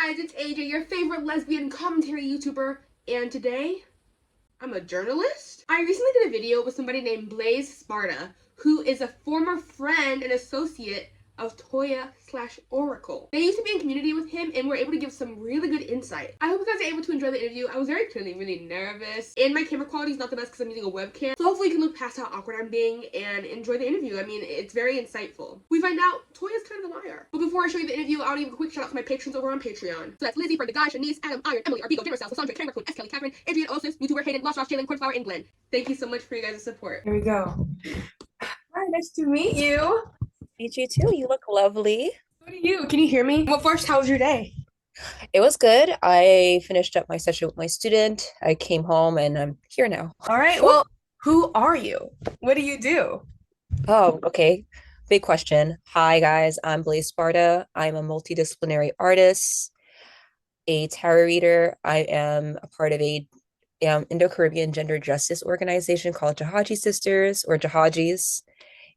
guys, it's AJ, your favorite lesbian commentary YouTuber, and today, I'm a journalist. I recently did a video with somebody named Blaze Sparta, who is a former friend and associate of Toya slash Oracle. They used to be in community with him and were able to give some really good insight. I hope you guys are able to enjoy the interview. I was really nervous, and my camera quality is not the best because I'm using a webcam, so hopefully you can look past how awkward I'm being and enjoy the interview. I mean, it's very insightful. We find out Toya's kind of a liar. But before I show you the interview, I'll give a quick shout out to my patrons over on Patreon. So that's Lizzie, for the guy, Shanice, Adam, Iron, Emily, Arbigo, Dinner South, Sandra, Karen, Raccoon, S. Kelly, Catherine, Adrian, Osis, YouTuber, Hayden, Lost Ross, Jalen, Cornflower, and Glenn. Thank you so much for your guys' support. Here we go. Hi, nice to meet you. Meet you too. You look lovely. What are you? Can you hear me? Well, first, how was your day? It was good. I finished up my session with my student. I came home and I'm here now. All right. Well, who are you? What do you do? Oh, okay. Big question. Hi, guys. I'm Blaze Sparta. I'm a multidisciplinary artist, a tarot reader. I am a part of a Indo-Caribbean gender justice organization called Jahaji Sisters or Jahajis.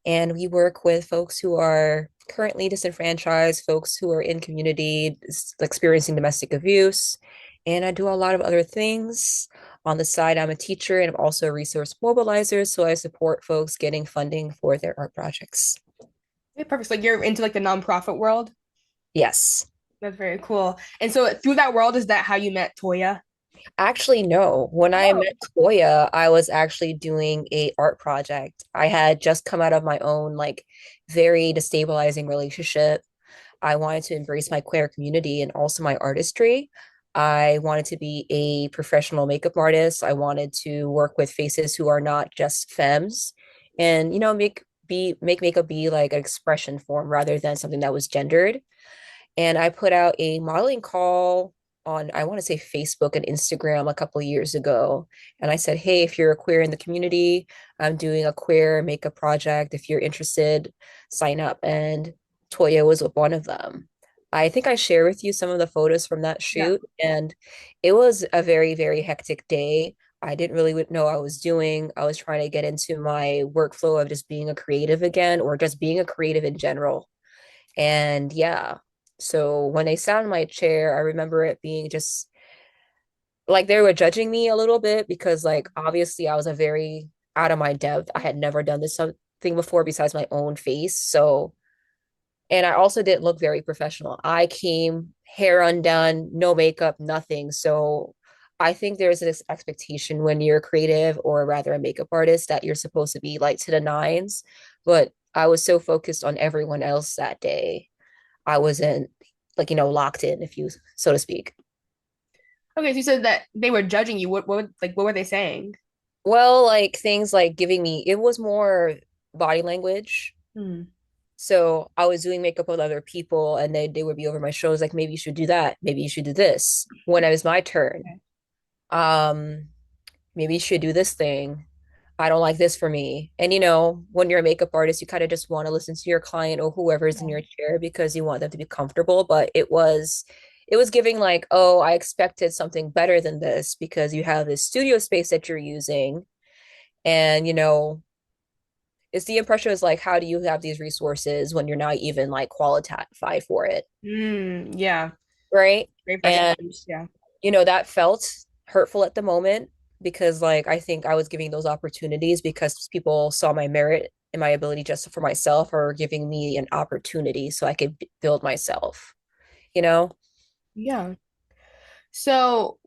And we work with folks who are currently disenfranchised, folks who are in community experiencing domestic abuse. And I do a lot of other things. On the side, I'm a teacher and I'm also a resource mobilizer. So I support folks getting funding for their art projects. Okay, perfect. So you're into like the nonprofit world? Yes. That's very cool. And so through that world, is that how you met Toya? Actually, no. When I Oh. met Toya, I was actually doing a art project. I had just come out of my own like very destabilizing relationship. I wanted to embrace my queer community and also my artistry. I wanted to be a professional makeup artist. I wanted to work with faces who are not just femmes and make makeup be like an expression form rather than something that was gendered. And I put out a modeling call on, I want to say Facebook and Instagram a couple of years ago. And I said, hey, if you're a queer in the community, I'm doing a queer makeup project. If you're interested, sign up. And Toya was one of them. I think I share with you some of the photos from that Yeah. shoot, and it was a very, very hectic day. I didn't really know what I was doing. I was trying to get into my workflow of just being a creative again, or just being a creative in general. And yeah, so when they sat in my chair, I remember it being just like they were judging me a little bit because, like, obviously I was a very out of my depth. I had never done this something before besides my own face. So, and I also didn't look very professional. I came hair undone, no makeup, nothing. So I think there's this expectation when you're creative or rather a makeup artist that you're supposed to be like to the nines. But I was so focused on everyone else that day. I wasn't like, locked in, if you so to speak. Okay, so you said that they were judging you. What were they saying? Well, like things like giving me, it was more body language. Hmm. So I was doing makeup with other people and they would be over my shoulders, like, maybe you should do that. Maybe you should do this. When it was my turn, Okay. um, maybe you should do this thing. I don't like this for me. And when you're a makeup artist, you kind of just want to listen to your client or whoever's in Yeah. your chair because you want them to be comfortable. But it was giving like, oh, I expected something better than this because you have this studio space that you're using. And it's the impression is like, how do you have these resources when you're not even like qualified for it? Yeah. Right. Very And frustrating. Yeah. that felt hurtful at the moment because like I think I was giving those opportunities because people saw my merit and my ability just for myself or giving me an opportunity so I could build myself, you know? Yeah. So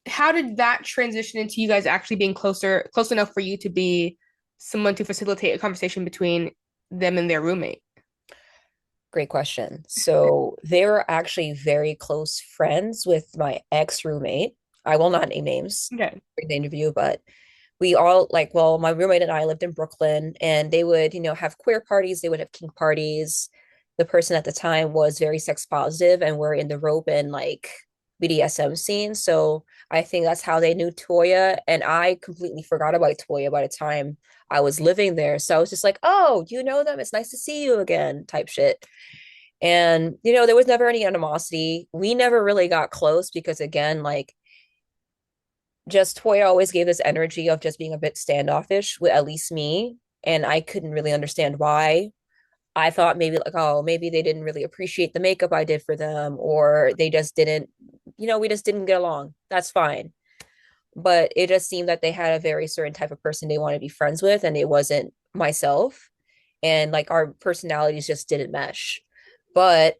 how did that transition into you guys actually being close enough for you to be someone to facilitate a conversation between them and their roommate? Great question. So they were actually very close friends with my ex-roommate. I will not name names Okay. during the interview, but we all like, well, my roommate and I lived in Brooklyn and they would, have queer parties, they would have kink parties. The person at the time was very sex positive and we're in the rope and like BDSM scene. So I think that's how they knew Toya. And I completely forgot about Toya by the time I was living there. So I was just like, oh, you know them. It's nice to see you again, type shit. And, there was never any animosity. We never really got close because, again, like, just Toya always gave this energy of just being a bit standoffish with at least me. And I couldn't really understand why. I thought maybe like, oh, maybe they didn't really appreciate the makeup I did for them, or they just didn't, we just didn't get along. That's fine. But it just seemed that they had a very certain type of person they want to be friends with, and it wasn't myself. And like our personalities just didn't mesh. But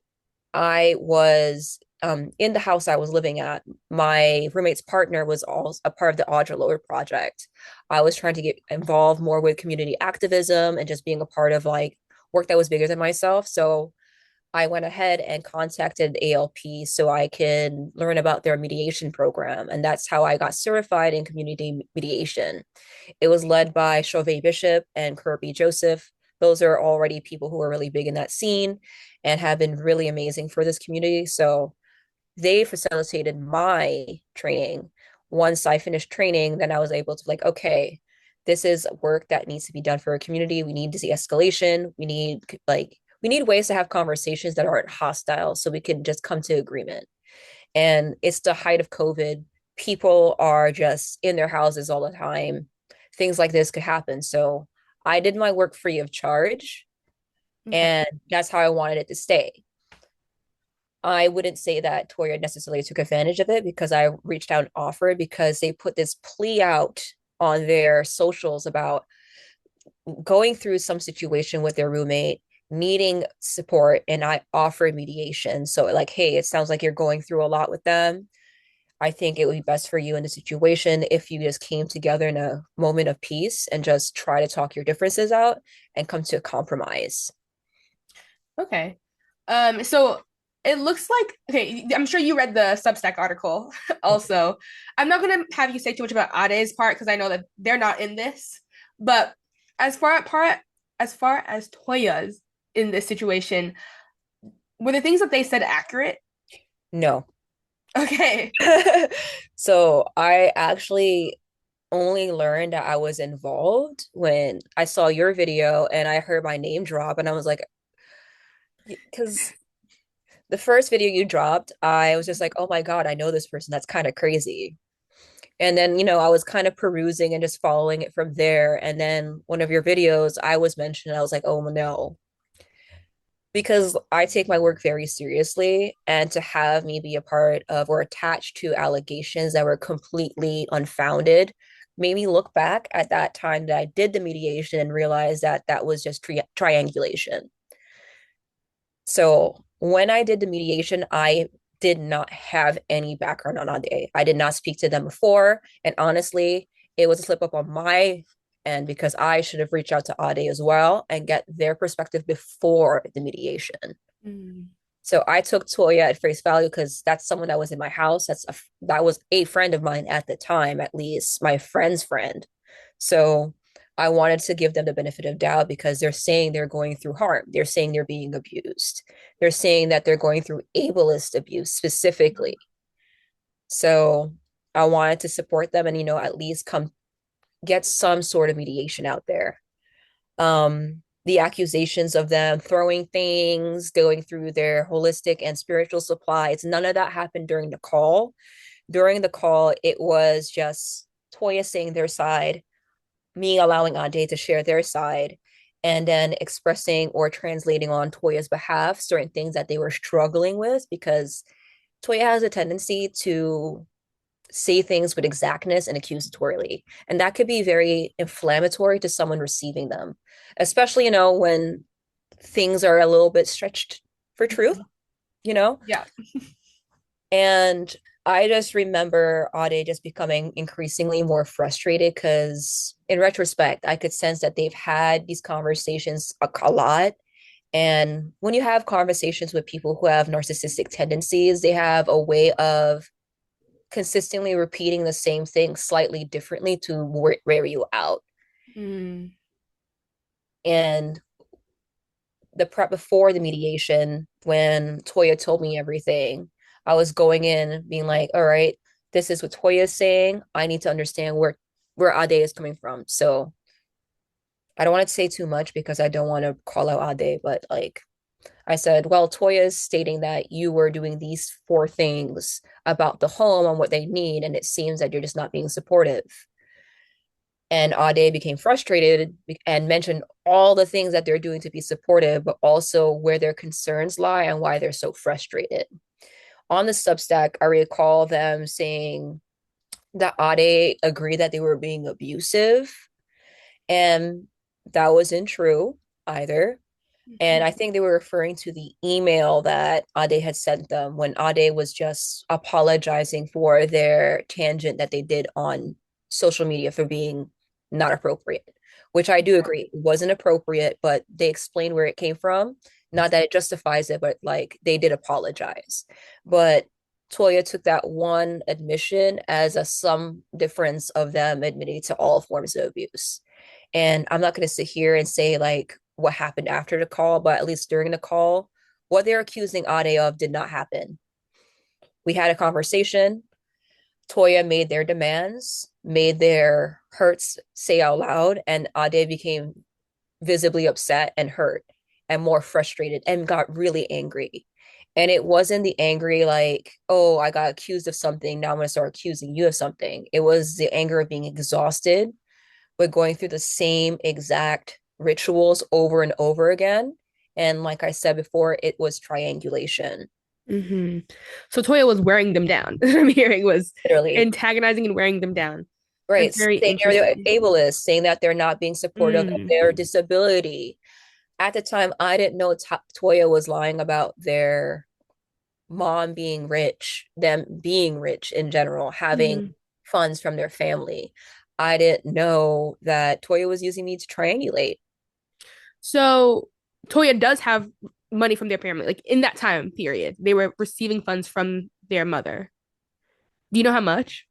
I was in the house I was living at. My roommate's partner was also a part of the Audra Lower project. I was trying to get involved more with community activism and just being a part of like work that was bigger than myself. So I went ahead and contacted ALP so I could learn about their mediation program. And that's how I got certified in community mediation. It was led by Chauvet Bishop and Kirby Joseph. Those are already people who are really big in that scene and have been really amazing for this community. So they facilitated my training. Once I finished training, then I was able to like, okay, this is work that needs to be done for a community. We need to see escalation. We need ways to have conversations that aren't hostile so we can just come to agreement. And it's the height of COVID. People are just in their houses all the time. Things like this could happen. So I did my work free of charge, Okay. and that's how I wanted it to stay. I wouldn't say that Toya necessarily took advantage of it because I reached out and offered because they put this plea out on their socials about going through some situation with their roommate, needing support, and I offered mediation. So like, hey, it sounds like you're going through a lot with them. I think it would be best for you in the situation if you just came together in a moment of peace and just try to talk your differences out and come to a compromise. Okay. So it looks like, okay, I'm sure you read the Substack article also. I'm not gonna have you say too much about Ade's part because I know that they're not in this. But as far as Toya's in this situation, were the things that they said accurate? No. Okay. So I actually only learned that I was involved when I saw your video and I heard my name drop, and I was like, because the first video you dropped, I was just like, oh my God, I know this person. That's kind of crazy. And then, I was kind of perusing and just following it from there. And then one of your videos, I was mentioned, I was like, oh no, because I take my work very seriously. And to have me be a part of or attached to allegations that were completely unfounded made me look back at that time that I did the mediation and realize that that was just triangulation. So when I did the mediation, I did not have any background on Ade. I did not speak to them before. And honestly, it was a slip up on my end because I should have reached out to Ade as well and get their perspective before the mediation. Mm. So I took Toya at face value because that's someone that was in my house. That was a friend of mine at the time, at least my friend's friend. So I wanted to give them the benefit of doubt because they're saying they're going through harm. They're saying they're being abused. They're saying that they're going through ableist abuse specifically. So I wanted to support them and, at least come get some sort of mediation out there. The accusations of them throwing things, going through their holistic and spiritual supplies, none of that happened during the call. During the call, it was just Toya saying their side, me allowing Ade to share their side, and then expressing or translating on Toya's behalf certain things that they were struggling with because Toya has a tendency to say things with exactness and accusatorily. And that could be very inflammatory to someone receiving them, especially, when things are a little bit stretched for truth, you know? Yeah. And I just remember Ade just becoming increasingly more frustrated because, in retrospect, I could sense that they've had these conversations a lot. And when you have conversations with people who have narcissistic tendencies, they have a way of consistently repeating the same thing slightly differently to wear you out. Mm. And the prep before the mediation, when Toya told me everything, I was going in being like, all right, this is what Toya is saying. I need to understand where Ade is coming from. So I don't want to say too much because I don't want to call out Ade, but like I said, well, Toya is stating that you were doing these four things about the home and what they need, and it seems that you're just not being supportive. And Ade became frustrated and mentioned all the things that they're doing to be supportive, but also where their concerns lie and why they're so frustrated. On the Substack, I recall them saying that Ade agreed that they were being abusive, and that wasn't true either. And I think they were referring to the email that Ade had sent them when Ade was just apologizing for their tangent that they did on social media for being not appropriate, which I do agree wasn't appropriate, but they explained where it came from. Not that it justifies it, but like they did apologize. But Toya took that one admission as a some difference of them admitting to all forms of abuse. And I'm not going to sit here and say like what happened after the call, but at least during the call, what they're accusing Ade of did not happen. We had a conversation. Toya made their demands, made their hurts say out loud, and Ade became visibly upset and hurt and more frustrated and got really angry. And it wasn't the angry, like, oh, I got accused of something. Now I'm going to start accusing you of something. It was the anger of being exhausted, but going through the same exact rituals over and over again. And like I said before, it was triangulation. Mm-hmm. So Toya was wearing them down. What I'm hearing was Literally. antagonizing and wearing them down. Right. That's very Saying they're interesting. ableist, saying that they're not being supportive of Mm. their disability. At the time, I didn't know Toya was lying about their mom being rich, them being rich in general, having Mhm. funds from their family. I didn't know that Toya was using me to triangulate. So Toya does have money from their family. Like in that time period, they were receiving funds from their mother. Do you know how much?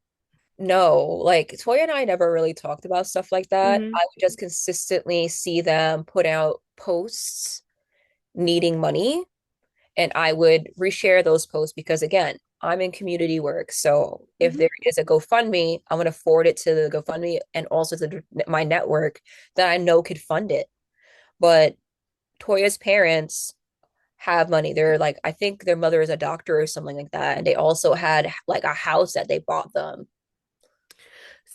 No, like Toya and I never really talked about stuff like that. Hmm. I would just consistently see them put out posts needing money, and I would reshare those posts because, again, I'm in community work. So if Hmm. there is a GoFundMe, I'm going to forward it to the GoFundMe and also to my network that I know could fund it. But Toya's parents have money. They're like, I think their mother is a doctor or something like that. And they also had like a house that they bought them.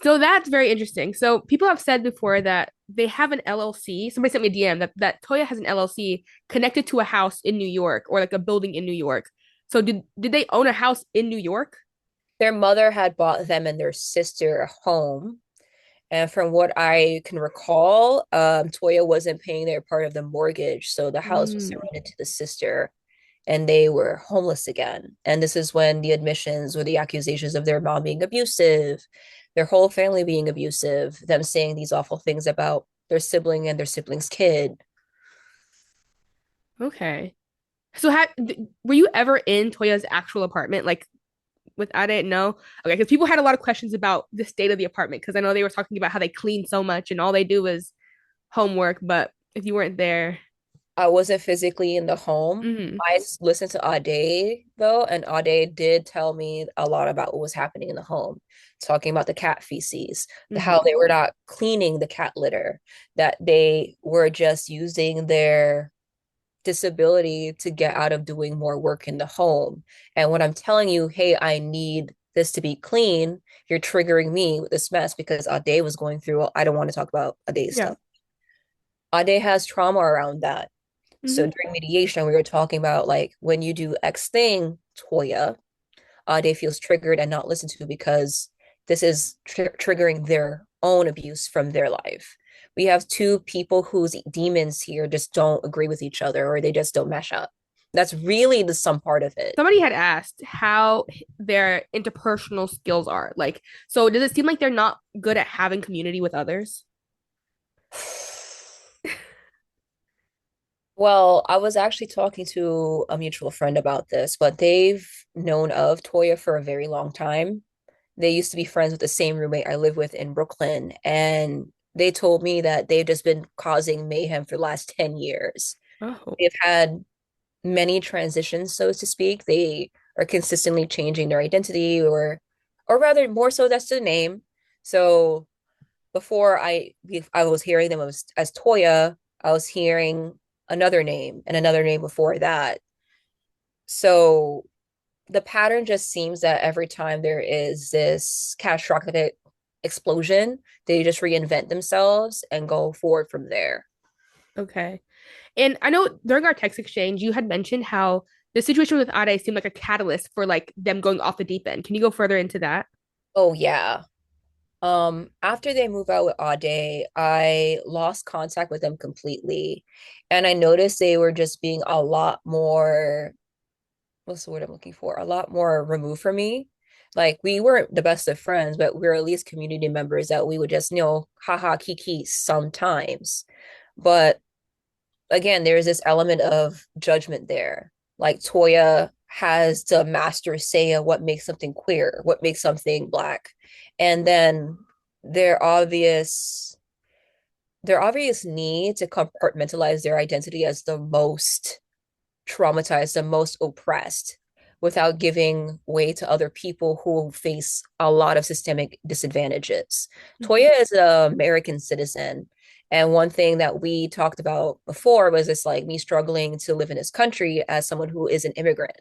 So that's very interesting. So people have said before that they have an LLC. Somebody sent me a DM that Toya has an LLC connected to a house in New York or like a building in New York. So did they own a house in New York? Their mother had bought them and their sister a home. And from what I can recall, Toya wasn't paying their part of the mortgage. So the house was Mm. surrendered to the sister and they were homeless again. And this is when the admissions or the accusations of their mom being abusive, their whole family being abusive, them saying these awful things about their sibling and their sibling's kid. Okay. So were you ever in Toya's actual apartment? Like with I didn't know. Okay, because people had a lot of questions about the state of the apartment because I know they were talking about how they clean so much and all they do is homework. But if you weren't there, I wasn't physically in the home. mm, I listened to Ade though, and Ade did tell me a lot about what was happening in the home, talking about the cat feces, how mm-hmm. they were not cleaning the cat litter, that they were just using their disability to get out of doing more work in the home. And when I'm telling you, hey, I need this to be clean, you're triggering me with this mess because Ade was going through, I don't want to talk about Ade's Yeah. stuff. Ade has trauma around that. So Mm-hmm. during mediation, we were talking about like when you do X thing, Toya, Ade feels triggered and not listened to because this is triggering their own abuse from their life. We have two people whose demons here just don't agree with each other or they just don't mesh up. That's really the some part of it. Somebody had asked how their interpersonal skills are. Like, so does it seem like they're not good at having community with others? Well, I was actually talking to a mutual friend about this, but they've known of Toya for a very long time. They used to be friends with the same roommate I live with in Brooklyn, and they told me that they've just been causing mayhem for the last 10 years. Oh, They've had many transitions, so to speak. They are consistently changing their identity or rather more so that's the name. So before I was hearing them as Toya, I was hearing another name and another name before that. So the pattern just seems that every time there is this catastrophic explosion. They just reinvent themselves and go forward from there. Okay. And I know during our text exchange, you had mentioned how the situation with Ade seemed like a catalyst for like them going off the deep end. Can you go further into that? Oh yeah. After they moved out with Ade, I lost contact with them completely. And I noticed they were just being a lot more, what's the word I'm looking for? A lot more removed from me. Like we weren't the best of friends, but we are at least community members that we would just, haha, kiki sometimes. But again, there's this element of judgment there. Like Toya has the master say of what makes something queer, what makes something black. And then their obvious their obvious need to compartmentalize their identity as the most traumatized, the most oppressed, without giving way to other people who face a lot of systemic disadvantages. Mhm. Toya is an American citizen. And one thing that we talked about before was this like me struggling to live in this country as someone who is an immigrant,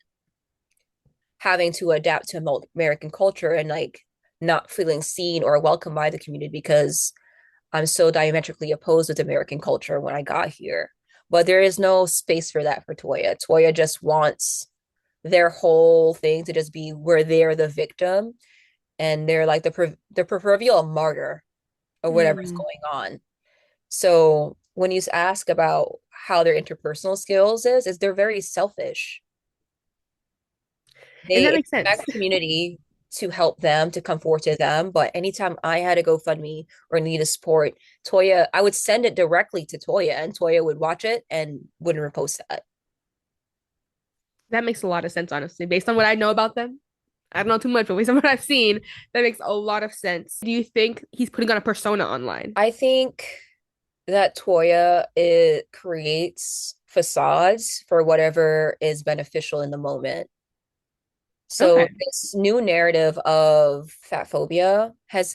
having to adapt to American culture and like not feeling seen or welcomed by the community because I'm so diametrically opposed with American culture when I got here. But there is no space for that for Toya. Toya just wants their whole thing to just be where they're the victim and they're like the proverbial martyr of whatever's Mm. going on. So when you ask about how their interpersonal skills is they're very selfish. And that They makes sense. expect community to help them, to come forward to them. But anytime I had a GoFundMe or need a support, Toya, I would send it directly to Toya and Toya would watch it and wouldn't repost that. That makes a lot of sense, honestly, based on what I know about them. I don't know too much, but based on what I've seen, that makes a lot of sense. Do you think he's putting on a persona online? I think that Toya it creates facades for whatever is beneficial in the moment. So Okay. this new narrative of fat phobia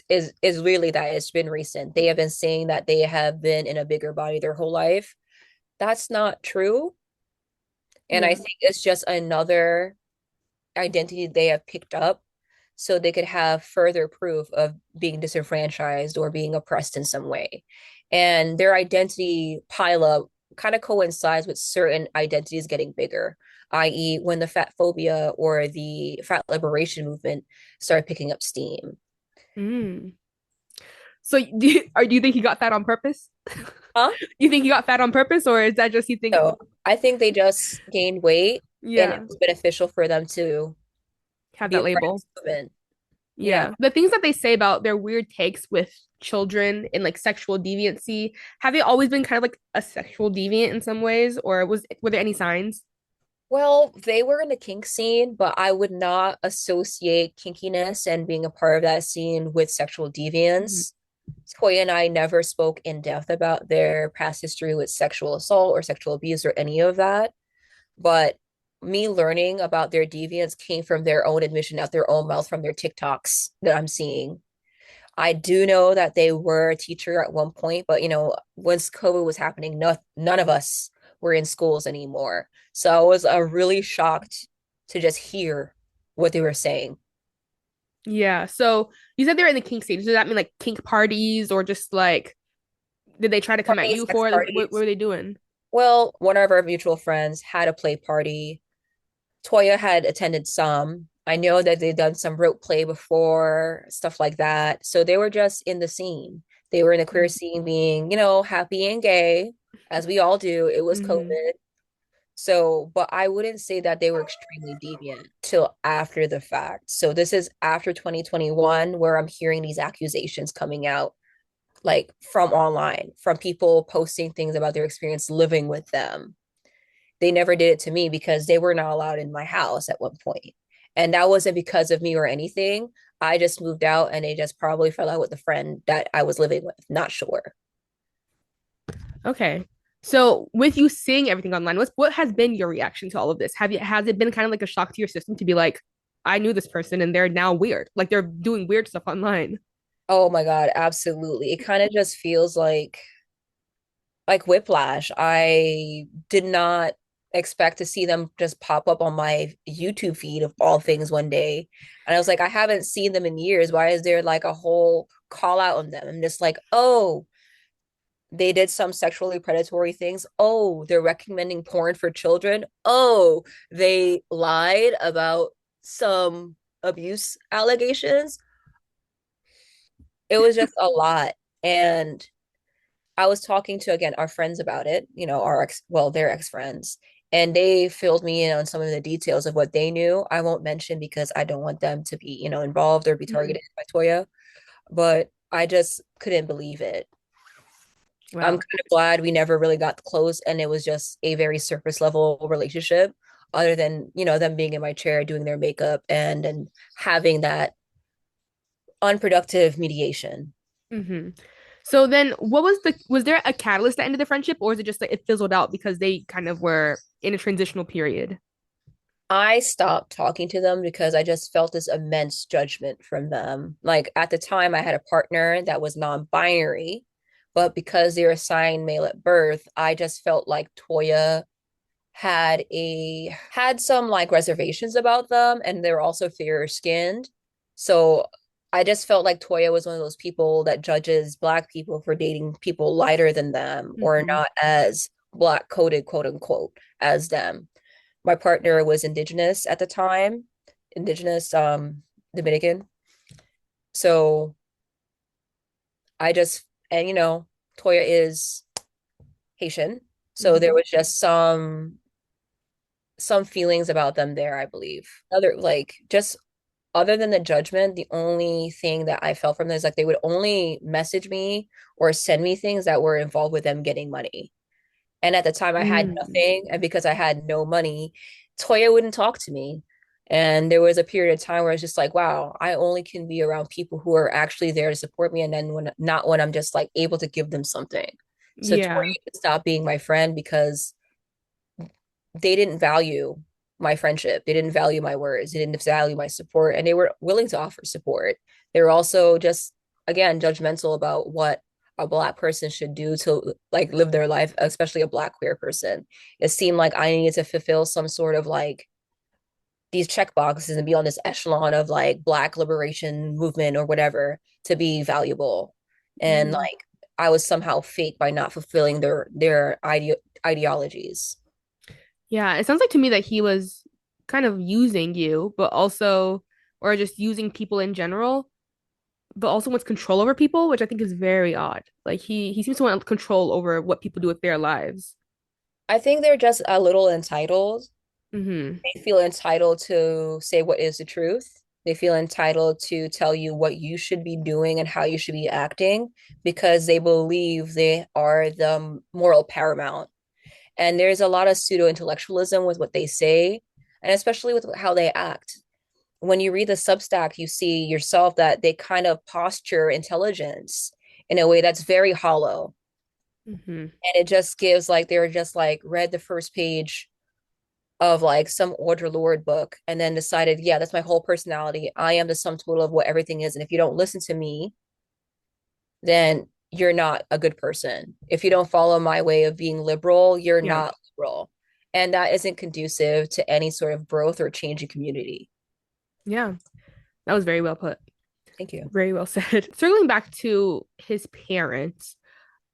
is really that it's been recent. They have been saying that they have been in a bigger body their whole life. That's not true. And I Yeah. think it's just another identity they have picked up so they could have further proof of being disenfranchised or being oppressed in some way. And their identity pile up kind of coincides with certain identities getting bigger, i.e., when the fat phobia or the fat liberation movement started picking up steam. Mm. So do you think he got fat on purpose? Huh? You think he got fat on purpose, or is that just you think? So I think they just gained weight and it Yeah, was beneficial for them to have be that a part of label. this movement. Yeah. Yeah, the things that they say about their weird takes with children and like sexual deviancy, have they always been kind of like a sexual deviant in some ways, or were there any signs? Well, they were in the kink scene, but I would not associate kinkiness and being a part of that scene with sexual Mhm. deviance. Toya and I never spoke in depth about their past history with sexual assault or sexual abuse or any of that. But me learning about their deviance came from their own admission out their own mouth from their TikToks that I'm seeing. I do know that they were a teacher at one point, but once COVID was happening, none of us were in schools anymore. So I was really shocked to just hear what they were saying. Yeah. So you said they're in the kink scene. Does that mean like kink parties or just like did they try to come at Parties, you sex for it? Like, what parties. were they doing? Well, one of our mutual friends had a play party. Toya had attended some. I know that they'd done some rope play before, stuff like that. So they were just in the scene. They were in the queer scene being, happy and gay, as we all do. It was Mm-hmm. COVID. So, but I wouldn't say that they were extremely deviant till after the fact. So this is after 2021 where I'm hearing these accusations coming out, like from online, from people posting things about their experience living with them. They never did it to me because they were not allowed in my house at one point. And that wasn't because of me or anything. I just moved out and they just probably fell out with a friend that I was living with. Not sure. Okay. So with you seeing everything online, what has been your reaction to all of this? Has it been kind of like a shock to your system to be like, I knew this person and they're now weird. Like they're doing weird stuff online. Oh my God, absolutely. It kind of just feels like whiplash. I did not expect to see them just pop up on my YouTube feed of all things one day. And I was like, I haven't seen them in years. Why is there like a whole call out on them? I'm just like, oh, they did some sexually predatory things. Oh, they're recommending porn for children. Oh, they lied about some abuse allegations. It was just a lot. And I was talking to, again, our friends about it, our their ex-friends, and they filled me in on some of the details of what they knew. I won't mention because I don't want them to be, involved or be Mhm. targeted by Toya, but I just couldn't believe it. I'm Wow. kind of glad we never really got close and it was just a very surface level relationship, other than, them being in my chair doing their makeup and having that unproductive mediation. Hmm. So then what was there a catalyst that ended the friendship, or is it just like it fizzled out because they kind of were in a transitional period? I stopped talking to them because I just felt this immense judgment from them. Like at the time, I had a partner that was non-binary, but because they were assigned male at birth, I just felt like Toya had some like reservations about them, and they were also fair skinned. So I just felt like Toya was one of those people that judges Black people for dating people lighter than them or Hmm. not as Black coded, quote unquote, as them. My partner was indigenous at the time, indigenous Dominican. So I just and Toya is Haitian. So there Hmm. was just some feelings about them there, I believe. Other like just other than the judgment, the only thing that I felt from them is like they would only message me or send me things that were involved with them getting money. And at the time, I had Mm. nothing. And because I had no money, Toya wouldn't talk to me. And there was a period of time where it's just like, wow, I only can be around people who are actually there to support me. And then not when I'm just like able to give them something. So Yeah. Toya stopped being my friend because they didn't value my friendship. They didn't value my words. They didn't value my support. And they were willing to offer support. They were also just, again, judgmental about what a Black person should do to like live their life, especially a Black queer person. It seemed like I needed to fulfill some sort of like these check boxes and be on this echelon of like Black liberation movement or whatever to be valuable. And Mm. like I was somehow fake by not fulfilling their ideologies. Yeah, it sounds like to me that he was kind of using you, but also, or just using people in general, but also wants control over people, which I think is very odd. Like he seems to want control over what people do with their lives. I think they're just a little entitled. Hmm. They feel entitled to say what is the truth. They feel entitled to tell you what you should be doing and how you should be acting because they believe they are the moral paramount. And there's a lot of pseudo intellectualism with what they say, and especially with how they act. When you read the Substack, you see yourself that they kind of posture intelligence in a way that's very hollow. Hmm. And it just gives like they were just like read the first page of like some Audre Lorde book and then decided, yeah, that's my whole personality. I am the sum total of what everything is. And if you don't listen to me, then you're not a good person. If you don't follow my way of being liberal, you're Yeah. not liberal. And that isn't conducive to any sort of growth or change in community. Yeah. That was very well put. Thank you. Very well said. Circling back to his parents,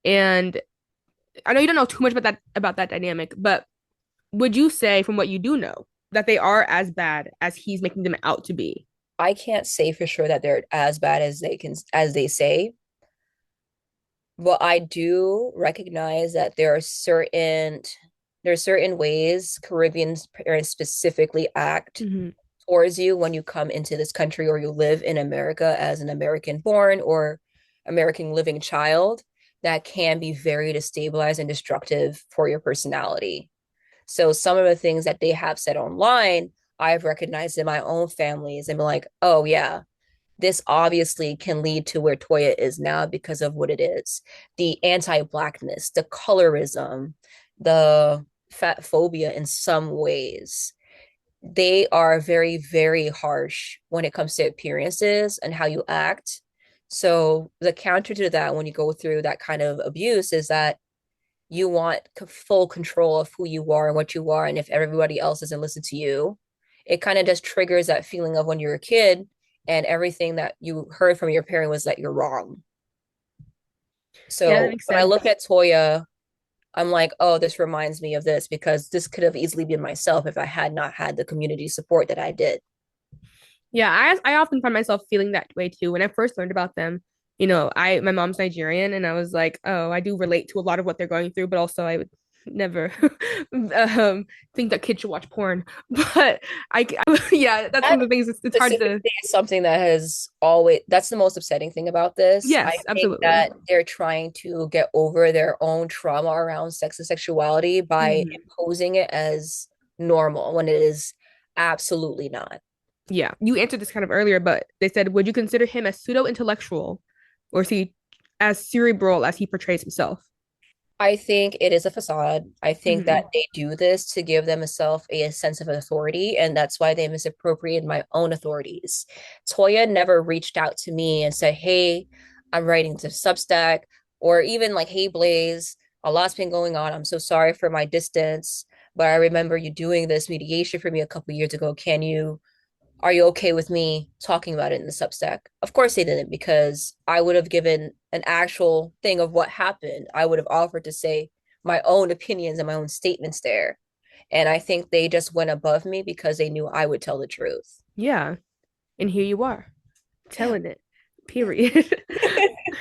and I know you don't know too much about that dynamic, but would you say from what you do know that they are as bad as he's making them out to be? I can't say for sure that they're as bad as they say, but I do recognize that there are certain ways Caribbean parents specifically act Hmm. towards you when you come into this country or you live in America as an American born or American living child that can be very destabilizing and destructive for your personality. So some of the things that they have said online, I've recognized in my own families and been like, oh yeah, this obviously can lead to where Toya is now because of what it is. The anti-blackness, the colorism, the fat phobia in some ways they are very, very harsh when it comes to appearances and how you act. So the counter to that when you go through that kind of abuse is that you want full control of who you are and what you are. And if everybody else doesn't listen to you, it kind of just triggers that feeling of when you're a kid and everything that you heard from your parent was that you're wrong. Yeah, that So makes when I sense. look at Toya, I'm like, oh, this reminds me of this because this could have easily been myself if I had not had the community support that I did. Yeah, I often find myself feeling that way too. When I first learned about them, my mom's Nigerian, and I was like, oh, I do relate to a lot of what they're going through, but also I would never think that kids should watch porn. But yeah, that's one That of the things. It's hard to. specifically is something that has always, that's the most upsetting thing about this. I Yes, think absolutely. that they're trying to get over their own trauma around sex and sexuality by Mhm. imposing it as normal when it is absolutely not. Yeah, you answered this kind of earlier, but they said, would you consider him as pseudo intellectual, or is he as cerebral as he portrays himself? I think it is a facade. I think that Hmm. they do this to give themselves a sense of authority, and that's why they misappropriated my own authorities. Toya never reached out to me and said, "Hey, I'm writing to Substack," or even like, "Hey, Blaze, a lot's been going on. I'm so sorry for my distance, but I remember you doing this mediation for me a couple years ago. Are you okay with me talking about it in the Substack?" Of course they didn't, because I would have given an actual thing of what happened. I would have offered to say my own opinions and my own statements there. And I think they just went above me because they knew I would tell the truth. Yeah, and here you are, Yeah. telling it. Period.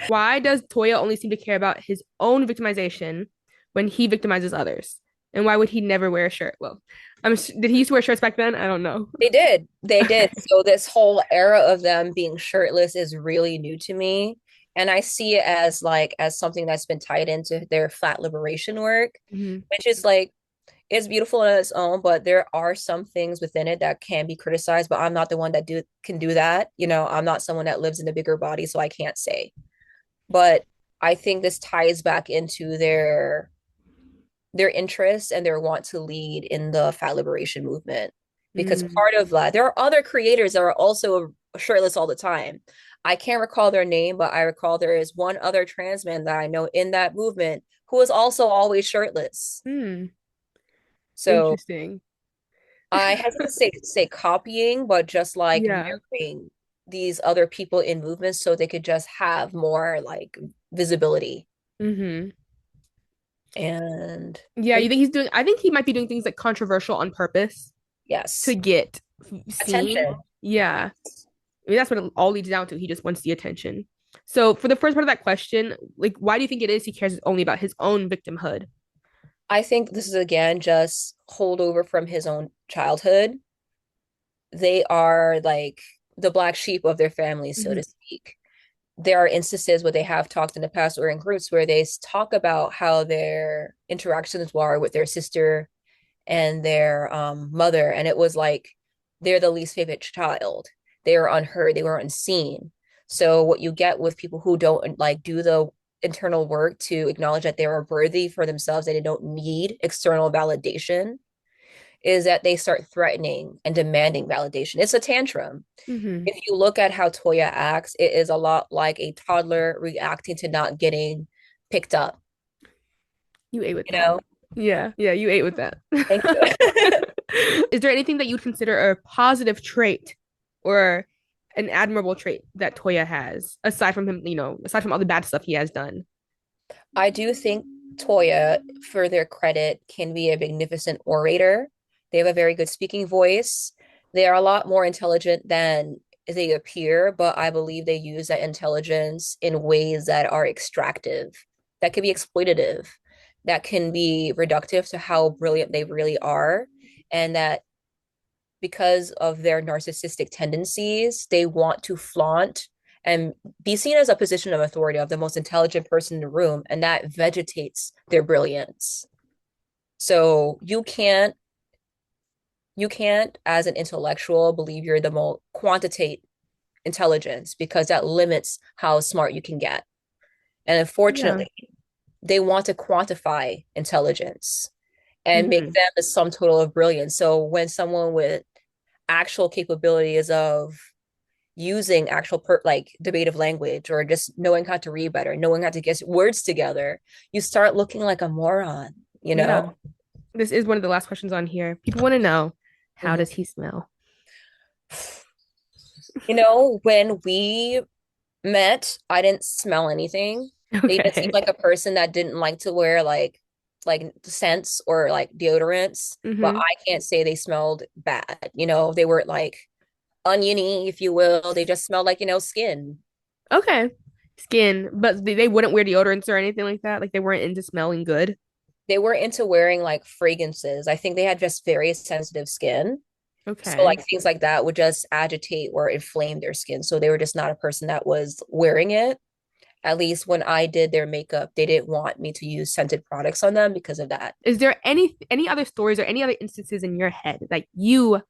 Why does Toya only seem to care about his own victimization when he victimizes others? And why would he never wear a shirt? Well, did he used to wear shirts back then? I don't know. They did. They did. Okay. So this whole era of them being shirtless is really new to me. And I see it as like as something that's been tied into their fat liberation work, Mhm. which is like it's beautiful in its own, but there are some things within it that can be criticized. But I'm not the one that do can do that. I'm not someone that lives in a bigger body, so I can't say. But I think this ties back into their interest and their want to lead in the fat liberation movement. Because Mm. part of that, there are other creators that are also shirtless all the time. I can't recall their name, but I recall there is one other trans man that I know in that movement who is also always shirtless. Mm. So Interesting. I hesitate to say copying, but just like Yeah. mirroring these other people in movements so they could just have more like visibility. Hmm. And Yeah, it, you think he's doing, I think he might be doing things like controversial on purpose to yes, get seen. attention. Yeah. I mean, that's what it all leads down to. He just wants the attention. So, for the first part of that question, like, why do you think it is he cares only about his own victimhood? I think this is again just holdover from his own childhood. They are like the black sheep of their family, so Hmm. to speak. There are instances where they have talked in the past or in groups where they talk about how their interactions were with their sister and their mother, and it was like they're the least favorite child. They were unheard, they were unseen. So what you get with people who don't like do the internal work to acknowledge that they are worthy for themselves, that they don't need external validation, is that they start threatening and demanding validation. It's a tantrum. Hmm. If you look at how Toya acts, it is a lot like a toddler reacting to not getting picked up, You ate with you that. know? Yeah. Yeah. You ate with that. Thank you. Is there anything that you'd consider a positive trait or an admirable trait that Toya has, aside from him, aside from all the bad stuff he has done? I do think Toya, for their credit, can be a magnificent orator. They have a very good speaking voice. They are a lot more intelligent than they appear, but I believe they use that intelligence in ways that are extractive, that can be exploitative, that can be reductive to how brilliant they really are, and that because of their narcissistic tendencies, they want to flaunt and be seen as a position of authority of the most intelligent person in the room, and that vegetates their brilliance. So you can't as an intellectual believe you're the most quantitate intelligence because that limits how smart you can get. And Yeah. unfortunately, they want to quantify intelligence and make Hmm. them the sum total of brilliance. So when someone with actual capabilities of using actual like debative language or just knowing how to read better, knowing how to get words together, you start looking like a moron, you know? Yeah. This is one of the last questions on here. People want to know, how Mhm. does he smell? You know, when we met, I didn't smell anything. They even seemed Okay. like a person that didn't like to wear like scents or like deodorants, but Mm-hmm. I can't say they smelled bad. You know, they were like oniony, if you will. They just smelled like, skin. Okay. Skin, but they wouldn't wear deodorants or anything like that. Like they weren't into smelling good. They were into wearing like fragrances. I think they had just very sensitive skin. So Okay. like things like that would just agitate or inflame their skin. So they were just not a person that was wearing it. At least when I did their makeup, they didn't want me to use scented products on them because of that. Is there any other stories or any other instances in your head that you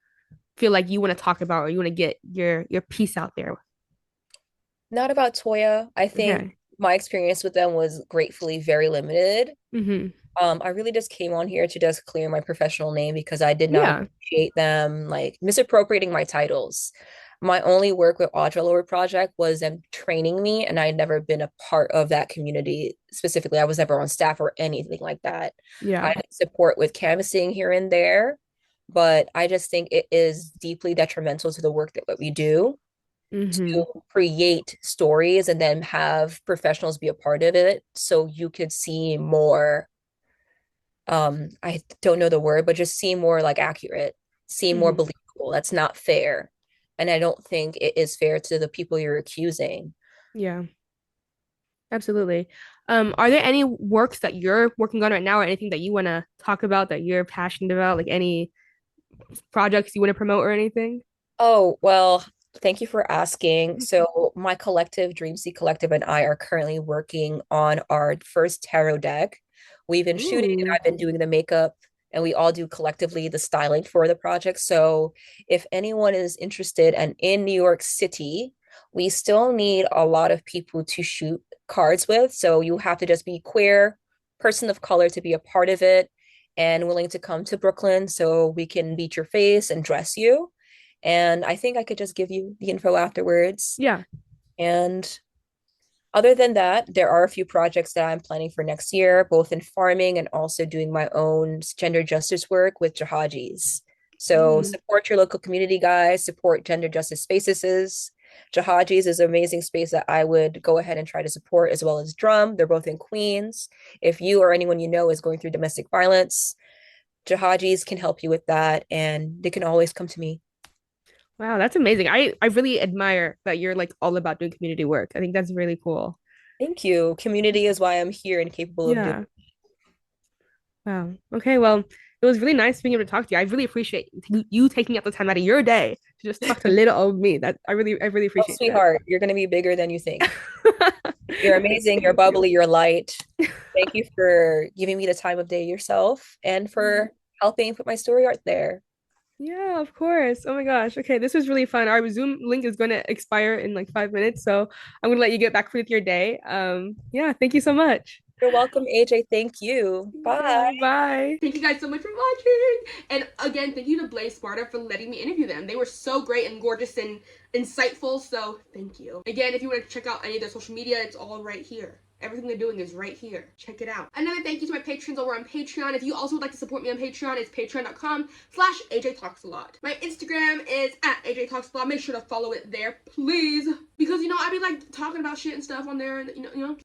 feel like you want to talk about or you want to get your piece out there? Not about Toya. I think Okay. my experience with them was gratefully very limited. Mm-hmm. I really just came on here to just clear my professional name because I did not Yeah. appreciate them like misappropriating my titles. My only work with AJTalksAlotbusiness project was them training me, and I had never been a part of that community specifically. I was never on staff or anything like that. I Yeah. had support with canvassing here and there, but I just think it is deeply detrimental to the work that what we do Mm-hmm. to create stories and then have professionals be a part of it so you could see more I don't know the word, but just seem more like accurate, seem more Mm-hmm. believable. That's not fair. And I don't think it is fair to the people you're accusing. Yeah. Absolutely. Are there any works that you're working on right now or anything that you want to talk about that you're passionate about, like any projects you want to promote or anything? Oh, well, thank you for asking. So, my collective, Dreamseek Collective, and I are currently working on our first tarot deck. We've been shooting, and Ooh. I've been doing the makeup, and we all do collectively the styling for the project. So, if anyone is interested and in New York City, we still need a lot of people to shoot cards with. So, you have to just be queer, person of color to be a part of it, and willing to come to Brooklyn so we can beat your face and dress you. And I think I could just give you the info afterwards. Yeah. And other than that, there are a few projects that I'm planning for next year, both in farming and also doing my own gender justice work with Jahajis. So Mm. support your local community, guys, support gender justice spaces. Jahajis is an amazing space that I would go ahead and try to support, as well as Drum. They're both in Queens. If you or anyone you know is going through domestic violence, Jahajis can help you with that, and they can always come to me. Wow, that's amazing. I really admire that you're like all about doing community work. I think that's really cool. Thank you. Community is why I'm here and capable of doing. Yeah. Wow. Okay, well, it was really nice being able to talk to you. I really appreciate you taking out the time out of your day to just talk to little old me. That I really Oh, appreciate that. sweetheart, you're going to be bigger than you think. You're amazing. You're Thank you. bubbly. You're light. Thank you for giving me the time of day yourself and for helping put my story out there. Yeah, of course. Oh my gosh. Okay, this was really fun. Our Zoom link is going to expire in like 5 minutes, so I'm gonna let you get back with your day. Yeah, thank you so much. You're welcome, AJ. Thank you. Yeah, Bye. bye. Thank you guys so much for watching. And again, thank you to Blaze Sparta for letting me interview them. They were so great and gorgeous and insightful, so thank you. Again, if you want to check out any of their social media, it's all right here. Everything they're doing is right here. Check it out. Another thank you to my patrons over on Patreon. If you also would like to support me on Patreon, it's patreon.com/AJTalksAlot. My Instagram is at AJTalksAlot. Make sure to follow it there, please. Because, I be like talking about shit and stuff on there, and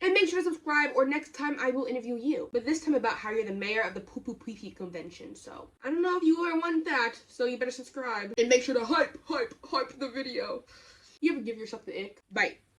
And make sure to subscribe, or next time I will interview you. But this time about how you're the mayor of the Poo Poo Pee Pee convention. So, I don't know if you want that, so you better subscribe. And make sure to hype the video. You ever give yourself the ick? Bye.